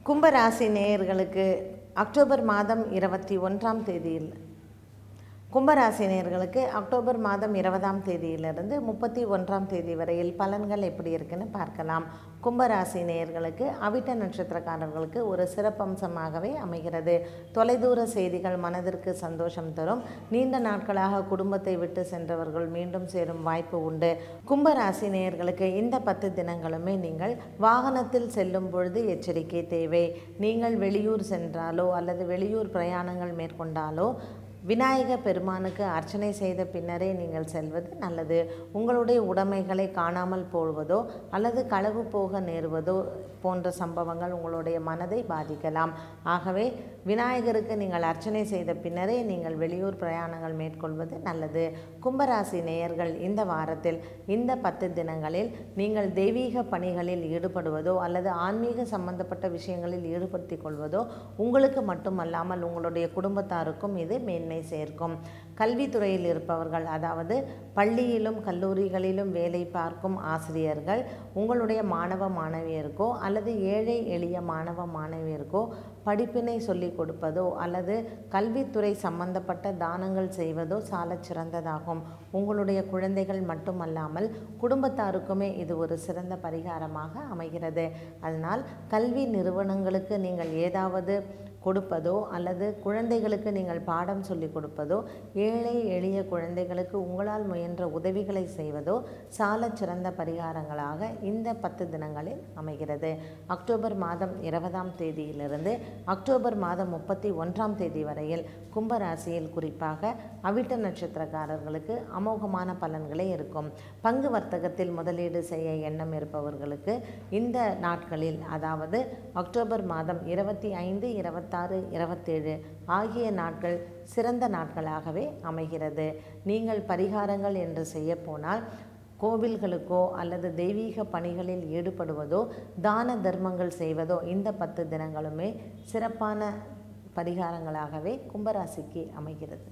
கும்பராசி நேயர்களுக்கு அக்டோபர் மாதம் 21ஆம் தேதியில் கும்பராசி நேயர்களுக்கு அக்டோபர் மாதம் 20ஆம் தேதியிலிருந்து 31ஆம் தேதி வரையில் பலன்கள் எப்படி இருக்குன்னு பார்க்கலாம். கும்பராசி நேயர்களுக்கு அவிட்ட நட்சத்திரக்காரர்களுக்கு ஒரு சிறப்பம்சமாகவே அமைகிறது. தொலைதூர செய்திகள் மனதிற்கு சந்தோஷம் தரும். நீண்ட நாட்களாக குடும்பத்தை விட்டு சென்றவர்கள் மீண்டும் சேரும் வாய்ப்பு உண்டு. கும்பராசி நேயர்களுக்கு இந்த 10 தினங்களுமே நீங்கள் வாகனத்தில் செல்லும் பொழுது எச்சரிக்கை தேவை. நீங்கள் வெளியூர் சென்றாலோ அல்லது வெளியூர் பிரயாணங்கள் மேற்கொண்டாலோ விநாயக பெருமானுக்கு அர்ச்சனை செய்த பின்னரே நீங்கள் செல்வது நல்லது. உங்களுடைய உடைமைகளை காணாமல் போவதோ அல்லது களவு போக நேருவதோ போன்ற சம்பவங்கள் உங்களுடைய மனதை பாதிக்கலாம். ஆகவே விநாயகருக்கு நீங்கள் அர்ச்சனை செய்த பின்னரே நீங்கள் வெளியூர் பிரயாணங்கள் மேற்கொள்வது நல்லது. கும்பராசி நேயர்கள் இந்த வாரத்தில் இந்த 10 தினங்களில் நீங்கள் தெய்வீக பணிகளில் ஈடுபடுவதோ அல்லது ஆன்மீக சம்பந்தப்பட்ட விஷயங்களில் ஈடுபடுத்திக் கொள்வதோ உங்களுக்கு மட்டுமல்லாமல் உங்களுடைய குடும்பத்தாருக்கும் இது மேன்மை சேர்க்கும். கல்வித்துறையில் இருப்பவர்கள், அதாவது பள்ளியிலும் கல்லூரிகளிலும் வேலை பார்க்கும் ஆசிரியர்கள், உங்களுடைய மாணவ மாணவியருக்கோ அல்லது ஏழை எளிய மாணவ மாணவியருக்கோ படிப்பினை சொல்லிக் கொடுப்பதோ அல்லது கல்வித்துறை சம்பந்தப்பட்ட தானங்கள் செய்வதோ சாலச் சிறந்ததாகும். உங்களுடைய குழந்தைகள் மட்டுமல்லாமல் குடும்பத்தாருக்குமே இது ஒரு சிறந்த பரிகாரமாக அமைகிறது. அதனால் கல்வி நிறுவனங்களுக்கு நீங்கள் ஏதாவது கொடுப்பதோ அல்லது குழந்தைகளுக்கு நீங்கள் பாடம் சொல்லிக் கொடுப்பதோ, ஏழை எளிய குழந்தைகளுக்கு உங்களால் முயன்ற உதவிகளை செய்வதோ சாலச் சிறந்த பரிகாரங்களாக இந்த 10 தினங்களில் அமைகிறது. அக்டோபர் மாதம் 20ஆம் தேதியிலிருந்து அக்டோபர் மாதம் 31ஆம் தேதி வரையில் கும்பராசியில் குறிப்பாக அவிட்ட நட்சத்திரக்காரர்களுக்கு அமோகமான பலன்களே இருக்கும். பங்கு வர்த்தகத்தில் முதலீடு செய்ய எண்ணம் இருப்பவர்களுக்கு இந்த நாட்களில், அதாவது அக்டோபர் மாதம் 25, 26, 27 ஆகிய நாட்கள் சிறந்த நாட்களாகவே அமைகிறது. நீங்கள் பரிகாரங்கள் என்று செய்ய போனால் கோவில்களுக்கோ அல்லது தெய்வீக பணிகளில் ஈடுபடுவதோ தான தர்மங்கள் செய்வதோ இந்த 10 தினங்களுமே சிறப்பான பரிகாரங்களாகவே கும்பராசிக்கு அமைகிறது.